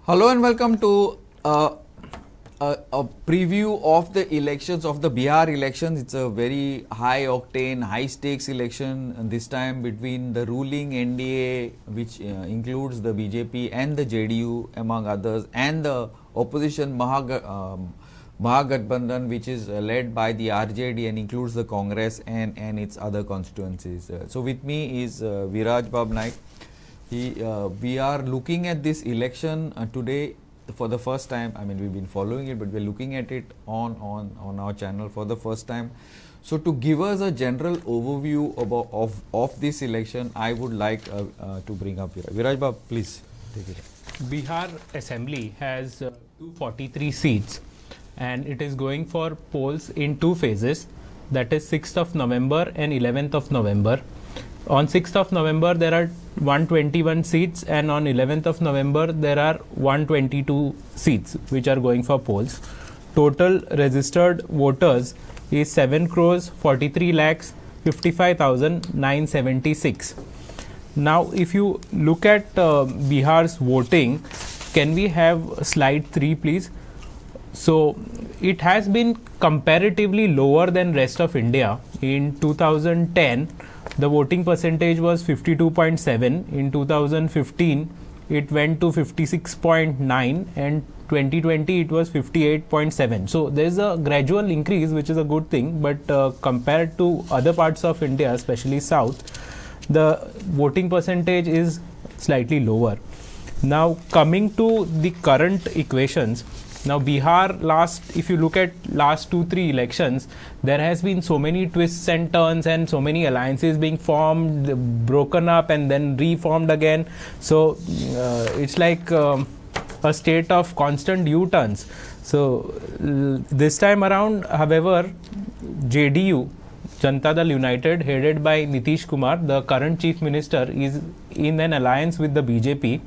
Hello and welcome to a preview of the elections of the Bihar elections. It's a very high octane, high stakes election, and this time between the ruling NDA, which includes the BJP and the JDU among others, and the opposition Mahagathbandhan, which is led by the RJD and includes the Congress and its other constituencies. So with me is Viraj Bab Naik. We are looking at this election today for the first time. I mean, we've been following it, but we're looking at it on our channel for the first time. So to give us a general overview of this election, I would like to bring up Viraj. Viraj Bab, please take it. Bihar Assembly has 243 seats and it is going for polls in two phases, that is 6th of November and 11th of November. On 6th of November, there are 121 seats and on 11th of November, there are 122 seats which are going for polls. Total registered voters is 7 crores 43 lakhs 55,976. Now, if you look at Bihar's voting, can we have slide 3 please? So, it has been comparatively lower than rest of India. In 2010, the voting percentage was 52.7. In 2015, it went to 56.9 and 2020 it was 58.7. So there is a gradual increase, which is a good thing, but compared to other parts of India, especially south, the voting percentage is slightly lower. Now coming to the current equations, now Bihar, if you look at last 2-3 elections, there has been so many twists and turns and so many alliances being formed, broken up and then reformed again. So it's like a state of constant U-turns. So this time around, however, JDU, Janata Dal United, headed by Nitish Kumar, the current chief minister, is in an alliance with the BJP.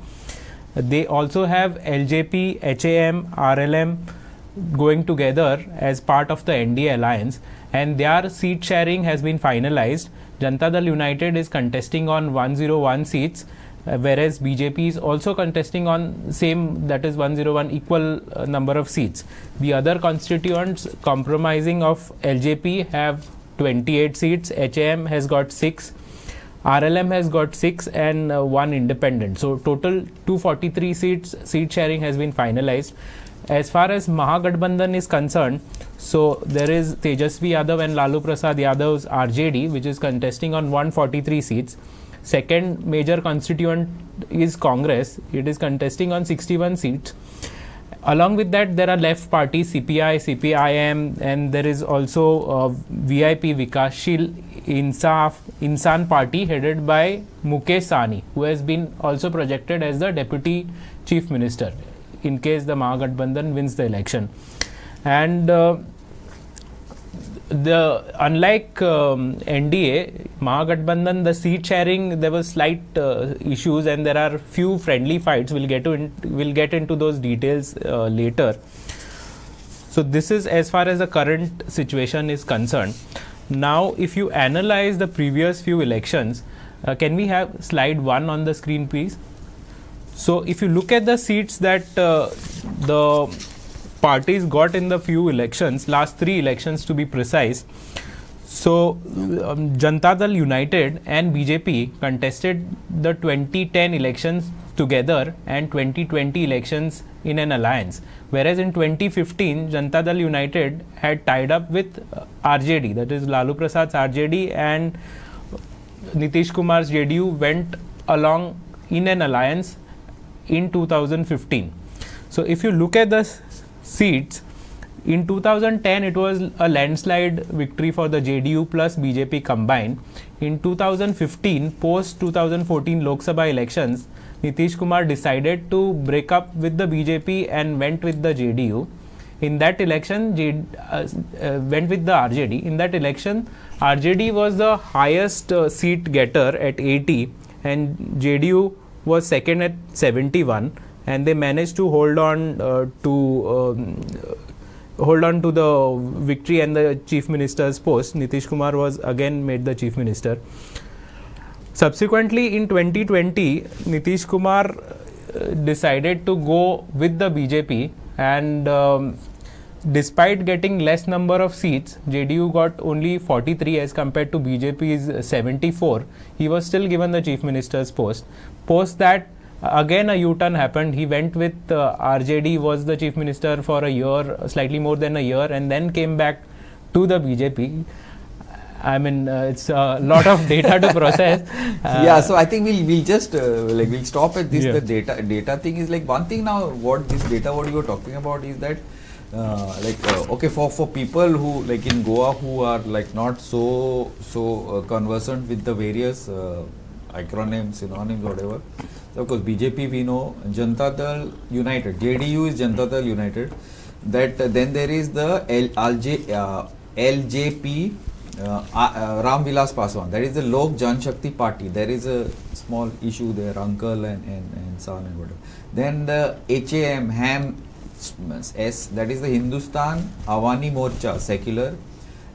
They also have LJP, HAM, RLM going together as part of the NDA alliance, and their seat sharing has been finalized. Janata Dal United is contesting on 101 seats, whereas BJP is also contesting on same, that is 101 equal number of seats. The other constituents comprising of LJP have 28 seats, HAM has got 6. RLM has got 6 and 1 independent. So total 243 seats, seat sharing has been finalized. As far as Mahagathbandhan is concerned, so there is Tejasvi Yadav and Lalu Prasad Yadav's RJD, which is contesting on 143 seats. Second major constituent is Congress. It is contesting on 61 seats. Along with that, there are left parties, CPI, CPIM, and there is also VIP Vikashshil Insan party headed by Mukesh Sahni, who has been also projected as the deputy chief minister in case the Mahagathbandhan wins the election. And unlike NDA, Mahagathbandhan, the seat sharing, there was slight issues and there are few friendly fights. We'll get into those details later. So this is as far as the current situation is concerned. Now, if you analyze the previous few elections, can we have slide 1 on the screen, please? So if you look at the seats that the parties got in the few elections, last 3 elections to be precise. So Janata Dal United and BJP contested the 2010 elections together and 2020 elections in an alliance. Whereas in 2015, Janata Dal United had tied up with RJD, that is Lalu Prasad's RJD, and Nitish Kumar's JDU went along in an alliance in 2015. So if you look at the seats, in 2010 it was a landslide victory for the JDU plus BJP combined. In 2015, post 2014 Lok Sabha elections, Nitish Kumar decided to break up with the BJP and went with the JDU. In that election, went with the RJD. In that election, RJD was the highest seat getter at 80 and JDU was second at 71, and they managed to hold on to the victory and the chief minister's post. Nitish Kumar was again made the chief minister. Subsequently, in 2020, Nitish Kumar decided to go with the BJP, and despite getting less number of seats, JDU got only 43 as compared to BJP's 74. He was still given the chief minister's post. Post that, again a U-turn happened. He went with RJD, was the chief minister for a year, slightly more than a year, and then came back to the BJP. I mean, it's a lot of data to process. Yeah, so I think we'll just we'll stop at this. The data thing is like one thing now. What you were talking about is that okay, for people who like in Goa who are like not so conversant with the various acronyms, synonyms, whatever. So of course BJP we know, Janata Dal United, JDU is Janata Dal United. That then there is the LJP. Ram Vilas Paswan, that is the Lok Jan Shakti Party. There is a small issue there, uncle and son and whatever. Then the HAM S, that is the Hindustan Awani Morcha, secular,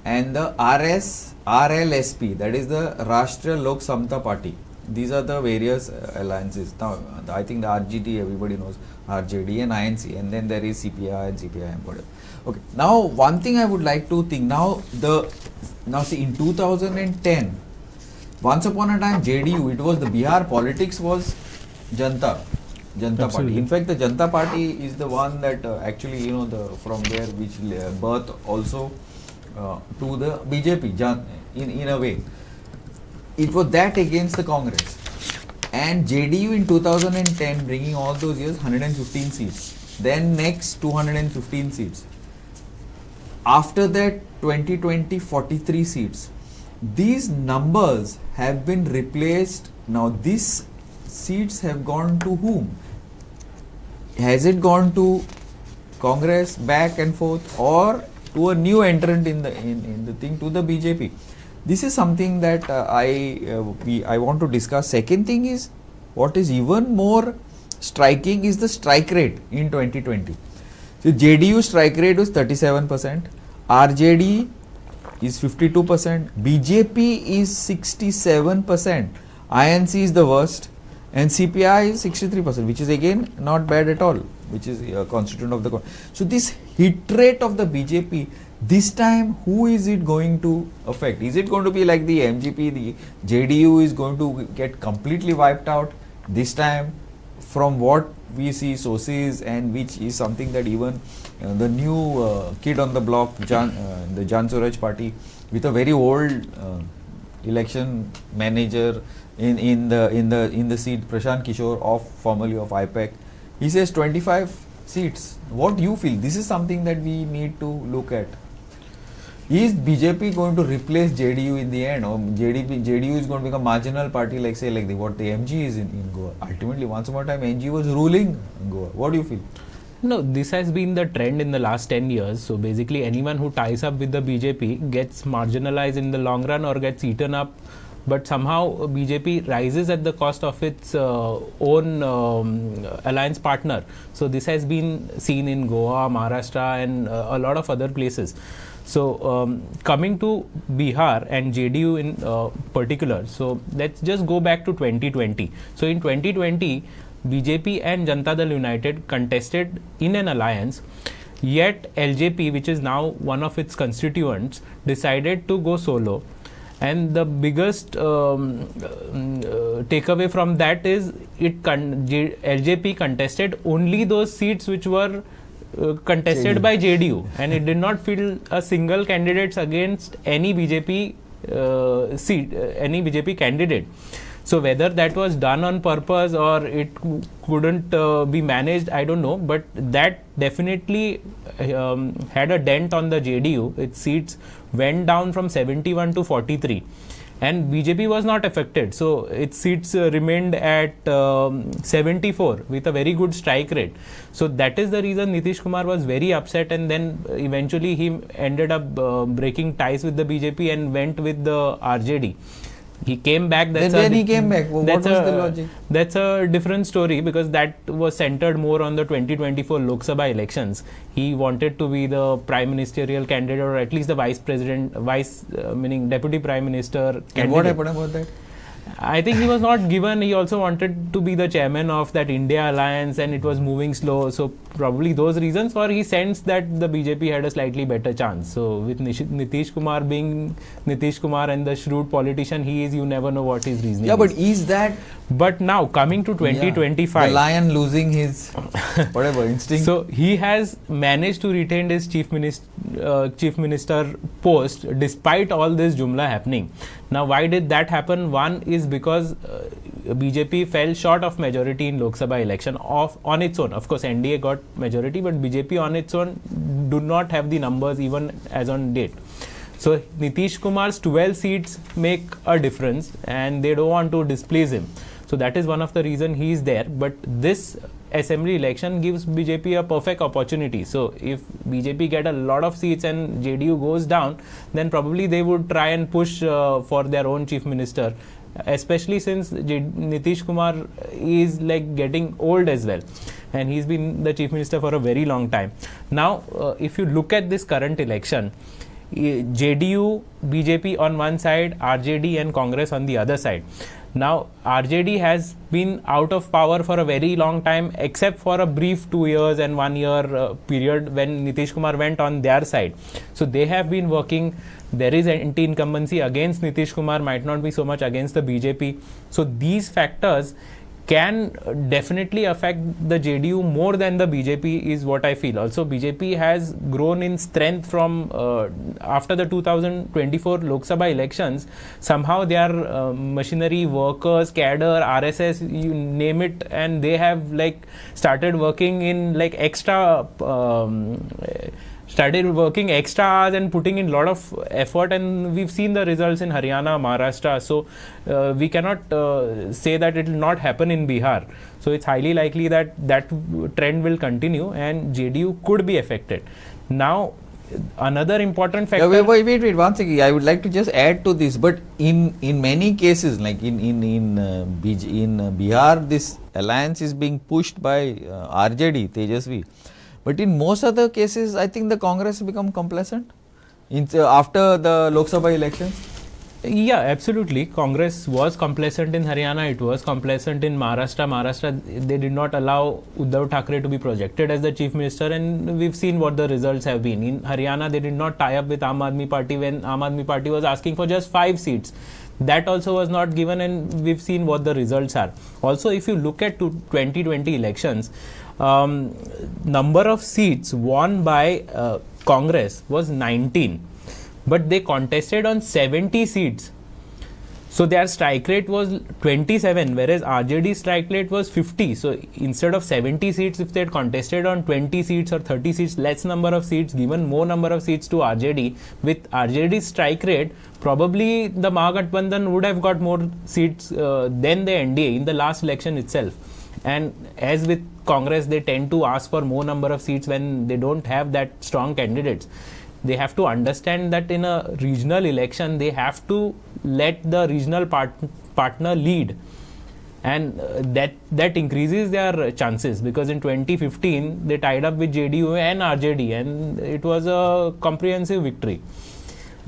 and the RLSP, that is the Rashtriya Lok Samta Party. These are the various alliances. Now, I think the RGT, everybody knows RJD and INC, and then there is CPI and CPIM, whatever. Okay. Now, one thing I would like to think now see in 2010, once upon a time JDU, it was the Bihar politics was Janata Party. In fact, the Janata Party is the one that actually from where which birth also to the BJP in a way. It was that against the Congress, and JDU in 2010 bringing all those years 115 seats. Then next 215 seats. After that 2020 43 seats. These numbers have been replaced. Now these seats have gone to whom? Has it gone to Congress back and forth, or to a new entrant in the thing, to the BJP? This is something that I want to discuss. Second thing is, what is even more striking is the strike rate in 2020. So JDU strike rate was 37%, RJD is 52%, BJP is 67%, INC is the worst, and CPI is 63%, which is again not bad at all, which is a constituent of the. So this hit rate of the BJP, this time who is it going to affect? Is it going to be like the MGP, the JDU is going to get completely wiped out this time? From what we see sources, and which is something that even the new kid on the block, the Jan Suraj party, with a very old election manager in the seat, Prashant Kishore, formerly of IPAC, he says 25 seats. What do you feel? This is something that we need to look at. Is BJP going to replace JDU in the end, or JDU is going to become a marginal party like what the MG is in Goa? Ultimately, once upon a time, MG was ruling Goa. What do you feel? No, this has been the trend in the last 10 years. So basically, anyone who ties up with the BJP gets marginalized in the long run or gets eaten up. But somehow BJP rises at the cost of its own alliance partner. So this has been seen in Goa, Maharashtra, and a lot of other places. So coming to Bihar and JDU in particular, so let's just go back to 2020. So in 2020, BJP and Janata Dal United contested in an alliance, yet LJP, which is now one of its constituents, decided to go solo. And the biggest takeaway from that is LJP contested only those seats which were contested by JDU, and it did not field a single candidates against any BJP any BJP candidate. So whether that was done on purpose or it couldn't be managed, I don't know, but that definitely had a dent on the JDU. Its seats went down from 71 to 43. And BJP was not affected, so its seats remained at 74 with a very good strike rate. So that is the reason Nitish Kumar was very upset, and then eventually he ended up breaking ties with the BJP and went with the RJD. He came back. Then he came back. What was the logic? That's a different story, because that was centered more on the 2024 Lok Sabha elections. He wanted to be the prime ministerial candidate, or at least the vice president, meaning deputy prime minister candidate. And what happened about that? I think he was not given. He also wanted to be the chairman of that India alliance, and it was moving slow. So probably those reasons, or he sensed that the BJP had a slightly better chance. So with Nitish Kumar being Nitish Kumar and the shrewd politician he is, you never know what his reasoning Yeah, but is that... But now coming to 2025, the lion losing his whatever instinct. So he has managed to retain his chief minister post despite all this jumla happening. Now, why did that happen? One is because BJP fell short of majority in Lok Sabha election on its own. Of course, NDA got majority, but BJP on its own do not have the numbers even as on date. So Nitish Kumar's 12 seats make a difference, and they don't want to displease him. So that is one of the reasons he is there. But this assembly election gives BJP a perfect opportunity. So if BJP get a lot of seats and JDU goes down, then probably they would try and push for their own chief minister, especially since Nitish Kumar is like getting old as well, and he's been the chief minister for a very long time. Now, if you look at this current election, JDU, BJP on one side, RJD and Congress on the other side. Now, RJD has been out of power for a very long time, except for a brief 2 years and 1 year period when Nitish Kumar went on their side. So they have been working. There is anti-incumbency against Nitish Kumar, might not be so much against the BJP. So these factors can definitely affect the JDU more than the BJP is what I feel. Also, BJP has grown in strength from after the 2024 Lok Sabha elections. Somehow they are machinery, workers, cadre, RSS, you name it, and they have like started working in like extra hours and putting in a lot of effort, and we've seen the results in Haryana, Maharashtra. So we cannot say that it will not happen in Bihar. So it's highly likely that that trend will continue and JDU could be affected. Now, another important factor... Wait, one second. I would like to just add to this. But in many cases, like in Bihar, this alliance is being pushed by RJD, Tejasvi. But in most other cases, I think the Congress has become complacent after the Lok Sabha elections. Yeah, absolutely. Congress was complacent in Haryana. It was complacent in Maharashtra. Maharashtra, they did not allow Uddhav Thackeray to be projected as the chief minister, and we've seen what the results have been. In Haryana, they did not tie up with Aam Aadmi Party when Aam Aadmi Party was asking for just 5 seats. That also was not given, and we've seen what the results are. Also, if you look at 2020 elections, number of seats won by Congress was 19, but they contested on 70 seats. So their strike rate was 27, whereas RJD's strike rate was 50. So instead of 70 seats, if they had contested on 20 seats or 30 seats, less number of seats, given more number of seats to RJD, with RJD's strike rate, probably the Mahagathbandhan would have got more seats than the NDA in the last election itself. And as with Congress, they tend to ask for more number of seats when they don't have that strong candidates. They have to understand that in a regional election, they have to let the regional partner lead, and that increases their chances, because in 2015 they tied up with JDU and RJD, and it was a comprehensive victory.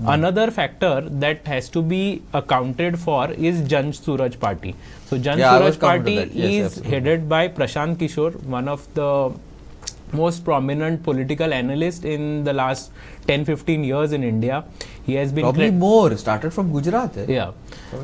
Another factor that has to be accounted for is Jan Suraj party. So Jan Suraj party is headed by Prashant Kishore, one of the most prominent political analyst in the last 10-15 years in India. He has been probably more started from Gujarat. Yeah,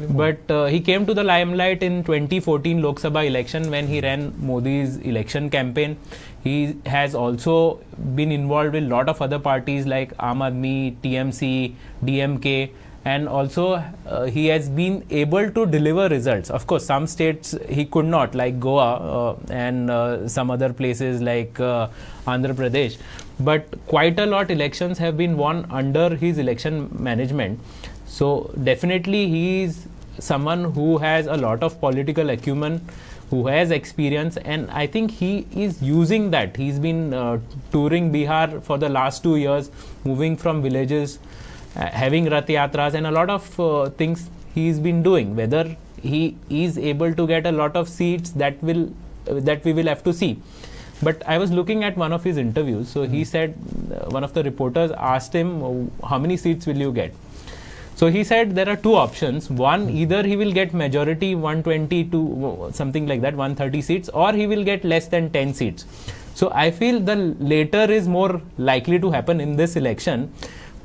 but he came to the limelight in 2014 Lok Sabha election when he ran Modi's election campaign. He has also been involved with a lot of other parties like Aam Aadmi, TMC, DMK, and also he has been able to deliver results. Of course, some states he could not, like Goa and some other places like Andhra Pradesh. But quite a lot elections have been won under his election management. So definitely he is someone who has a lot of political acumen, who has experience, and I think he is using that. He's been touring Bihar for the last 2 years, moving from villages, having Rath Yatras, and a lot of things he's been doing. Whether he is able to get a lot of seats, that we will have to see. But I was looking at one of his interviews. So he said, one of the reporters asked him, how many seats will you get? So he said there are two options. One, either he will get majority 120 to something like that, 130 seats, or he will get less than 10 seats. So I feel the later is more likely to happen in this election.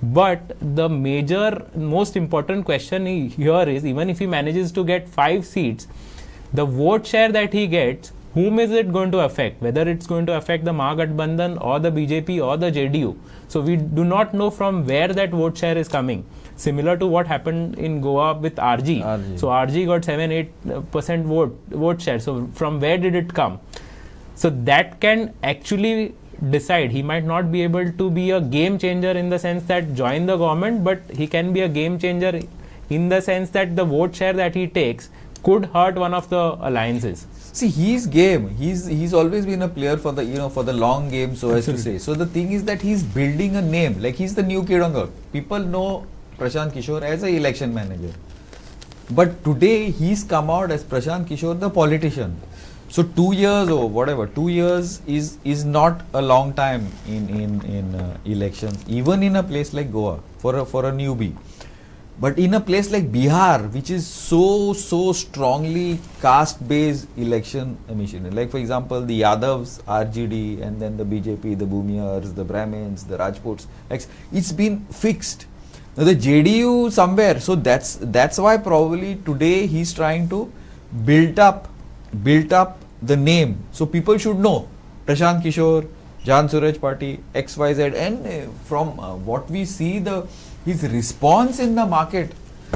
But the major, most important question here is, even if he manages to get 5 seats, the vote share that he gets, whom is it going to affect? Whether it's going to affect the Mahagathbandhan or the BJP or the JDU. So we do not know from where that vote share is coming. Similar to what happened in Goa with RG. So RG got 7-8% vote share. So from where did it come? So that can actually decide. He might not be able to be a game changer in the sense that join the government, but he can be a game changer in the sense that the vote share that he takes could hurt one of the alliances. See, he's game. He's always been a player for the for the long game, so as to say. So the thing is that he's building a name. Like he's the new kid on the block. People know Prashant Kishore as an election manager, but today he's come out as Prashant Kishore, the politician. So 2 years or whatever, 2 years is not a long time in elections, even in a place like Goa for a newbie. But in a place like Bihar, which is so strongly caste-based election mission, like for example the Yadavs, RGD, and then the BJP, the Bhumiyars, the Brahmins, the Rajputs, it's been fixed. Now the JDU somewhere, so that's why probably today he's trying to build up the name, so people should know Prashant Kishore, Jan Suraj party, XYZ, and from what we see, his response in the market,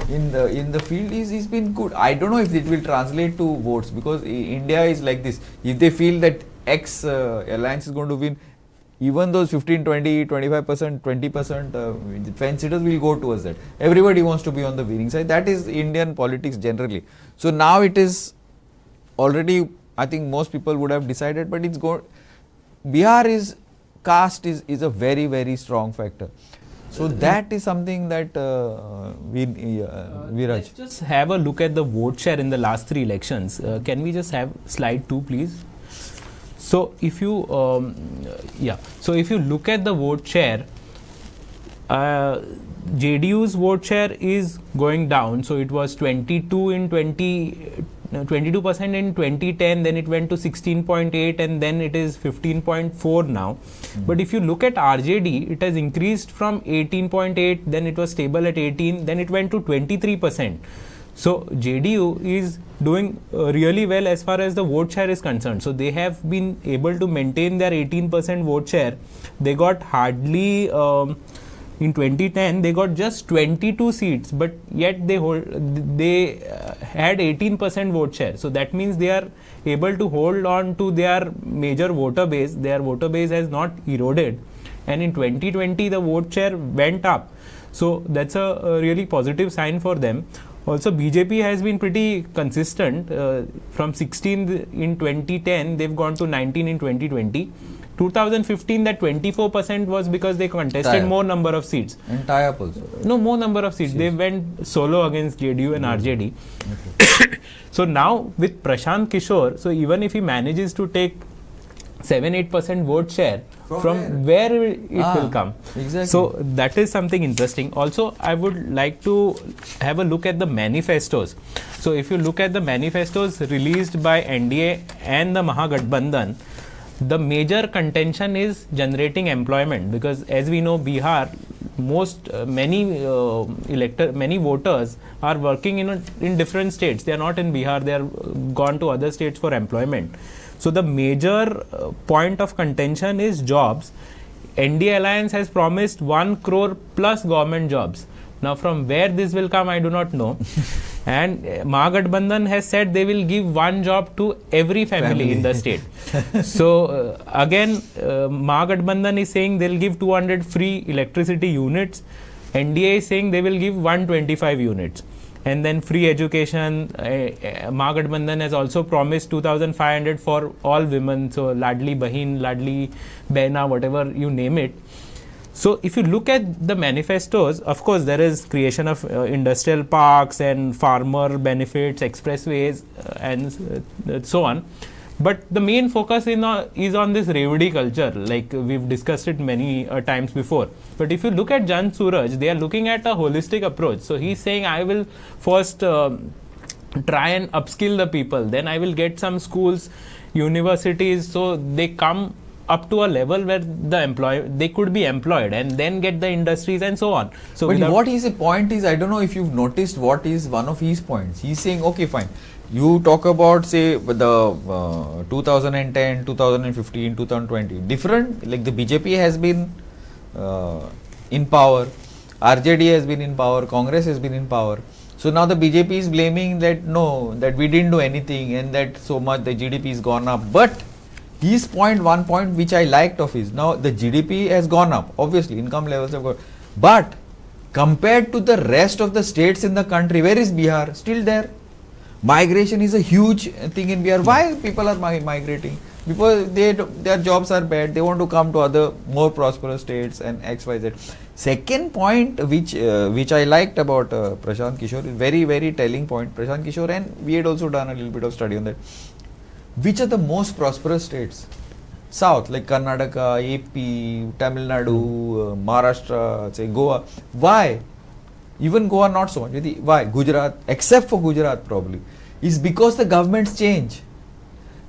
in the field is been good. I don't know if it will translate to votes, because India is like this. If they feel that X alliance is going to win, even those 15, 20, 25%, 20% fence sitters will go towards that. Everybody wants to be on the winning side. That is Indian politics generally. So now it is already, I think most people would have decided, but it's going. Bihar is caste is a very, very strong factor. So that is something that Viraj. Let's just have a look at the vote share in the last 3 elections. Can we just have slide 2, please? So if you so if you look at the vote share, JDU's vote share is going down. So it was 22% in 2010, then it went to 16.8, and then it is 15.4 now. But if you look at RJD, it has increased from 18.8, then it was stable at 18, then it went to 23%. So JDU is doing really well as far as the vote share is concerned. So they have been able to maintain their 18% vote share. They got hardly in 2010 they got just 22 seats, but yet they had 18% vote share. So that means they are able to hold on to their major voter base. Their voter base has not eroded, and in 2020 the vote share went up. So that's a really positive sign for them. Also, BJP has been pretty consistent. From 16 in 2010, they've gone to 19 in 2020. 2015, that 24% was because they contested more number of seats. And tie-up also. No, more number of seats. They went solo against JDU and RJD. Okay. So now with Prashant Kishore, so even if he manages to take 7-8% vote share, from where it will come. Exactly. So that is something interesting. Also, I would like to have a look at the manifestos. So if you look at the manifestos released by NDA and the Mahagathbandhan, the major contention is generating employment, because as we know, Bihar, many voters are working in different states. They are not in Bihar, they are gone to other states for employment. So the major point of contention is jobs. NDA Alliance has promised 1 crore plus government jobs. Now from where this will come, I do not know. And Mahagathbandhan has said they will give 1 job to every family in the state. So again, Mahagathbandhan is saying they will give 200 free electricity units. NDA is saying they will give 125 units. And then free education. Mahagathbandhan has also promised 2,500 for all women. So Ladli Bahin, Ladli Behna, whatever you name it. So if you look at the manifestos, of course there is creation of industrial parks and farmer benefits, expressways and so on. But the main focus is on this Revdi culture, like we've discussed it many times before. But if you look at Jan Suraj, they are looking at a holistic approach. So he's saying, I will first try and upskill the people, then I will get some schools, universities, so they come up to a level where they could be employed, and then get the industries and so on. So but what his point is, I don't know if you've noticed what is one of his points. He's saying, okay, fine, you talk about, say, the 2010, 2015, 2020, different, like the BJP has been in power, RJD has been in power, Congress has been in power. So now the BJP is blaming that no, that we didn't do anything and that so much the GDP is gone up. But his point, one point which I liked of his, now the GDP has gone up, obviously income levels have gone, but compared to the rest of the states in the country, where is Bihar? Still there. Migration is a huge thing in Bihar. Why people are migrating? Because their jobs are bad, they want to come to other more prosperous states and XYZ. Second point which I liked about Prashant Kishore is very, very telling point. Prashant Kishore, and we had also done a little bit of study on that. Which are the most prosperous states? South, like Karnataka, AP, Tamil Nadu, Maharashtra, say Goa. Why? Even Goa not so much. Why? Gujarat, except for Gujarat probably, is because the governments change.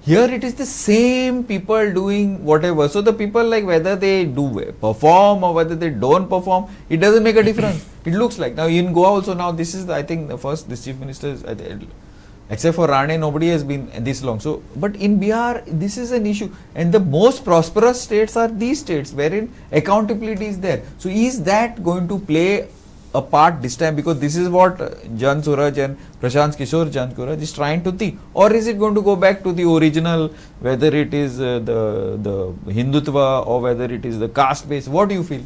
Here it is the same people doing whatever. So the people, like whether they do perform or whether they don't perform, it doesn't make a difference. It looks like. Now in Goa also, now this is I think the first, this chief minister is, except for Rane, nobody has been this long. So, but in Bihar, this is an issue. And the most prosperous states are these states wherein accountability is there. So is that going to play a part this time? Because this is what Jan Suraj and Prashant Kishore Jan Suraj is trying to think. Or is it going to go back to the original, whether it is the Hindutva or whether it is the caste base? What do you feel?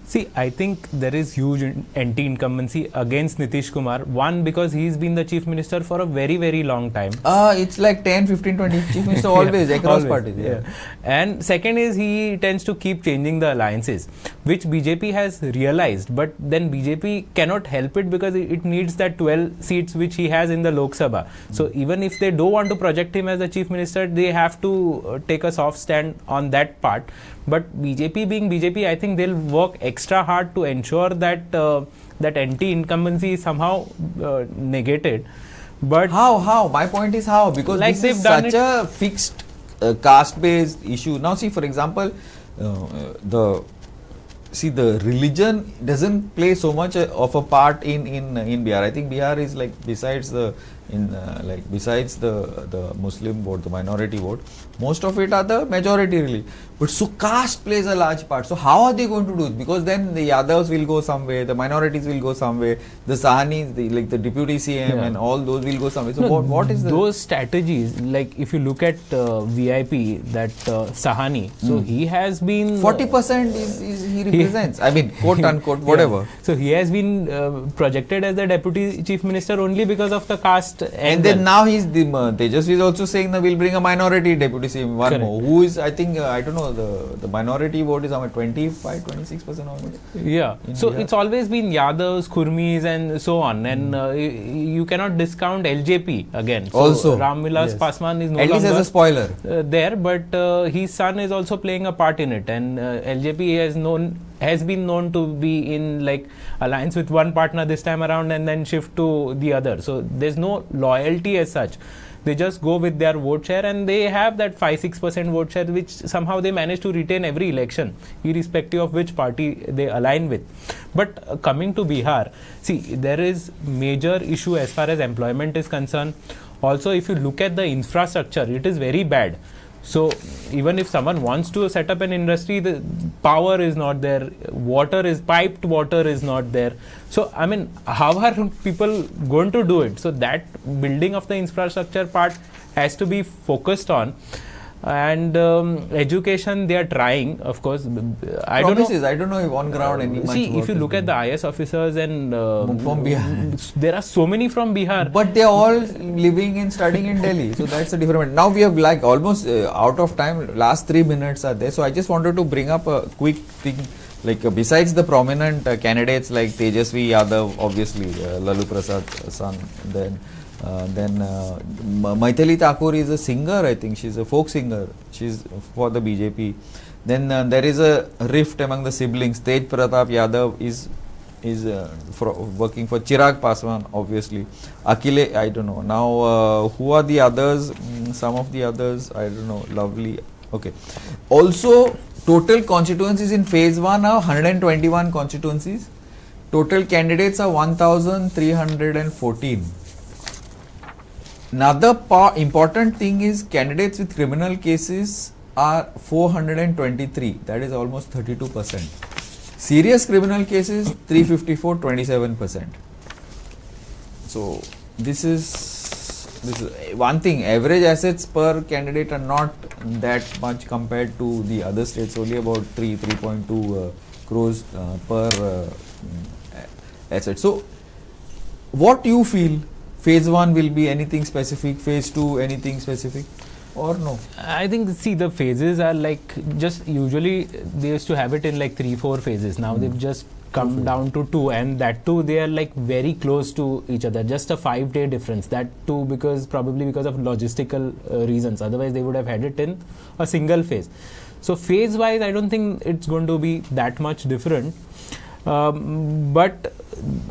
See, I think there is huge anti-incumbency against Nitish Kumar. One, because he's been the chief minister for a very, very long time. It's like 10, 15, 20 chief minister always, across parties. Yeah. And second is he tends to keep changing the alliances, which BJP has realized. But then BJP cannot help it because it needs that 12 seats which he has in the Lok Sabha. So even if they don't want to project him as the chief minister, they have to take a soft stand on that part. But BJP being BJP, I think they'll work extra hard to ensure that that anti-incumbency is somehow negated. But how? My point is how? Because like this is such a fixed caste-based issue. Now see, for example, the religion doesn't play so much of a part in Bihar. I think Bihar is like besides the Muslim vote, the minority vote, most of it are the majority really. But so caste plays a large part. So how are they going to do it? Because then the Yadavs will go some way, the minorities will go some way, the Sahanis, the deputy CM and all those will go some way. So what is those strategies? Like if you look at VIP, that Sahani, so he has been 40% is he represents. I mean, quote unquote, whatever. So he has been projected as the deputy chief minister only because of the caste. And then now he's Tejasvi is also saying that we'll bring a minority deputy CM, one more, who is, I think, I don't know, the minority vote is about 25, 26% almost. Yeah. So Bihar. It's always been Yadavs, Kurmis and so on. And you cannot discount LJP again. So also. Ram Vilas Paswan is no at least longer as a spoiler there, but his son is also playing a part in it. And LJP has been known to be in like alliance with one partner this time around and then shift to the other. So there's no loyalty as such. They just go with their vote share and they have that 5-6% vote share which somehow they manage to retain every election irrespective of which party they align with. But coming to Bihar, see, there is major issue as far as employment is concerned. Also, if you look at the infrastructure, it is very bad. So even if someone wants to set up an industry, the power is not there, piped water is not there. So I mean, how are people going to do it? So that building of the infrastructure part has to be focused on. And education, they are trying, of course. I don't know if on ground any much. See, if you look at the IS officers and from Bihar, there are so many from Bihar, but they are all living and studying in Delhi. So that's a different. Now we have like almost out of time. Last 3 minutes are there. So I just wanted to bring up a quick thing besides the prominent candidates like Tejasvi Yadav, obviously Lalu Prasad's son, then Maithili Thakur is a singer, I think she's a folk singer, she's for the BJP. Then there is a rift among the siblings. Tej Pratap Yadav is working for Chirag Paswan, obviously. Akile, I don't know. Now, who are the others? Some of the others, I don't know. Lovely. Okay. Also, total constituencies in phase 1 are 121 constituencies. Total candidates are 1,314. Another important thing is candidates with criminal cases are 423. That is almost 32%. Serious criminal cases 354, 27%. So this is one thing. Average assets per candidate are not that much compared to the other states. Only about 3.2 crores per asset. So what you feel? Phase 1 will be anything specific? Phase 2 anything specific? Or no? I think, see, the phases are like, just usually they used to have it in like 3-4 phases. Now they've just come down to 2, and that too they are like very close to each other, just a 5-day difference. That too probably because of logistical reasons. Otherwise they would have had it in a single phase. So phase wise I don't think it's going to be that much different. But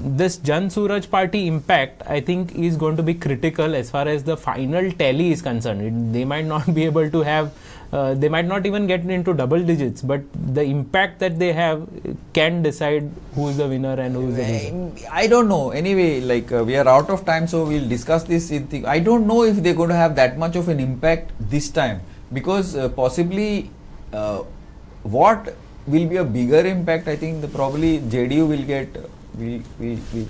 this Jan Suraj party impact, I think, is going to be critical as far as the final tally is concerned. They might not be able to have, they might not even get into double digits, but the impact that they have can decide who is the winner and who is the loser. I don't know. Anyway, we are out of time, so we'll discuss this. I don't know if they're going to have that much of an impact this time, because possibly what will be a bigger impact, I think probably JDU will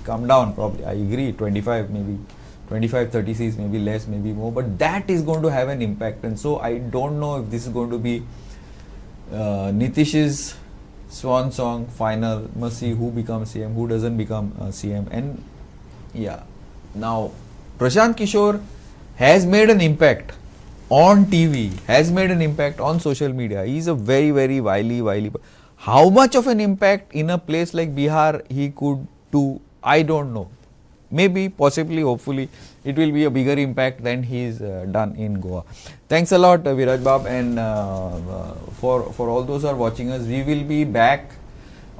come down probably. I agree, 25, 30 seats, maybe less, maybe more, but that is going to have an impact. And so I don't know if this is going to be Nitish's swan song final. Must see who becomes CM, who doesn't become CM. And yeah, now Prashant Kishore has made an impact on TV, has made an impact on social media. He is a very, very wily. How much of an impact in a place like Bihar he could do, I don't know. Maybe, possibly, hopefully, it will be a bigger impact than he's done in Goa. Thanks a lot, Viraj Bab, and for all those who are watching us, we will be back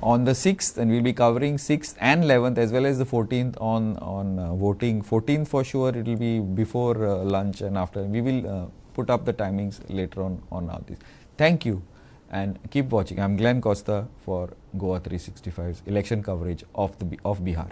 on the 6th, and we'll be covering 6th and 11th as well as the 14th on voting. 14th for sure, it will be before lunch and after. We will put up the timings later on all this. Thank you and keep watching. I'm Glenn Costa for GOA365's election coverage of Bihar.